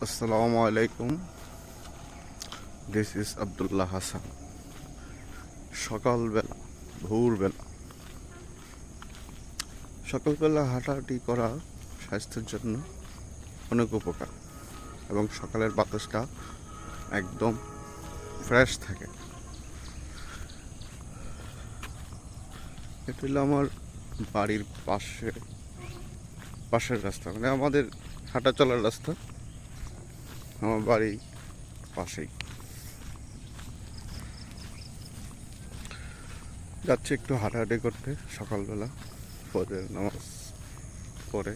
আসসালামু আলাইকুম। This is Abdullah Hasan. সকালবেলা, ভোরবেলা, সকালবেলা হাঁটাহাঁটি করা স্বাস্থ্যের জন্য অনেক উপকার, এবং সকালের বাতাসটা একদম ফ্রেশ থাকে। এটা হলো আমার বাড়ির পাশের রাস্তা, মানে আমাদের হাঁটা চলার রাস্তা আমার বাড়ির পাশেই। যাচ্ছে একটু হাঁটাহাঁটি করতে সকালবেলা, ফজরের নামাজ পরে।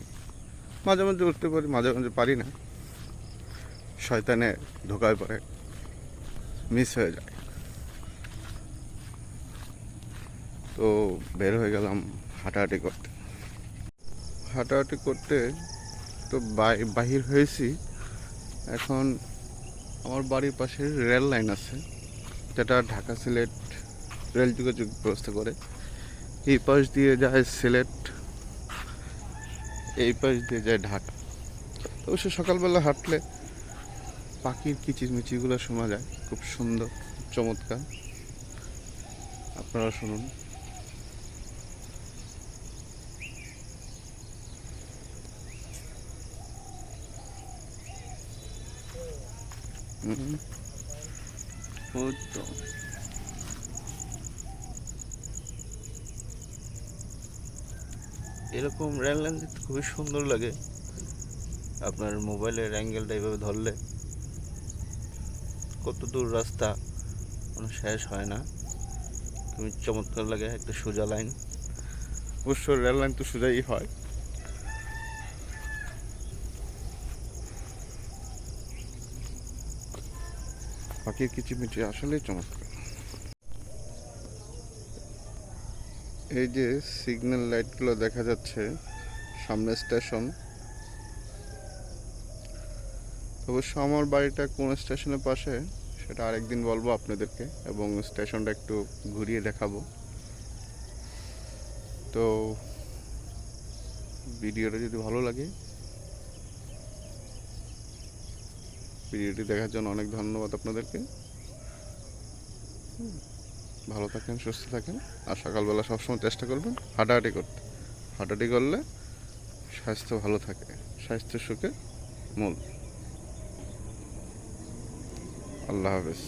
মাঝে মাঝে উঠতে পারি, মাঝে মাঝে পারি না, শয়তানে ধোকায় পড়ে মিস হয়ে যায়। তো বের হয়ে গেলাম হাঁটাহাঁটি করতে। হাঁটাহাঁটি করতে তো বাহির হয়েছি। এখন আমার বাড়ির পাশে রেল লাইন আছে, যেটা ঢাকা সিলেট রেল যোগাযোগ ব্যবস্থা করে। এই পাশ দিয়ে যায় সিলেট, এই পাশ দিয়ে যায় ঢাকা। তো অবশ্য সকালবেলা হাঁটলে পাখির কিচিরমিচিরগুলো শোনা যায়, খুব সুন্দর, চমৎকার। আপনারা শুনুন। ওই তো এরকম রেল লাইন দেখতে খুবই সুন্দর লাগে। আপনার মোবাইলের অ্যাঙ্গেলটা এইভাবে ধরলে কত দূর রাস্তা কোনো শেষ হয় না, খুবই চমৎকার লাগে। একটা সোজা লাইন, অবশ্য রেল লাইন তো সোজাই হয়। পাখির কিচিমিচি আসলেই চমৎকার। এই যে সিগন্যাল লাইটগুলো দেখা যাচ্ছে, সামনে স্টেশন। অবশ্য আমার বাড়িটা কোন স্টেশনের পাশে সেটা আরেকদিন বলবো আপনাদেরকে, এবং স্টেশনটা একটু ঘুরিয়ে দেখাবো। তো ভিডিওটা যদি ভালো লাগে, ভিডিওটি দেখার জন্য অনেক ধন্যবাদ আপনাদেরকে। ভালো থাকেন, সুস্থ থাকেন, আর সকালবেলা সবসময় চেষ্টা করবেন হাঁটাহাঁটি করতে। হাঁটাহাঁটি করলে স্বাস্থ্য ভালো থাকে, স্বাস্থ্য সুখে মূল। আল্লাহ হাফেজ।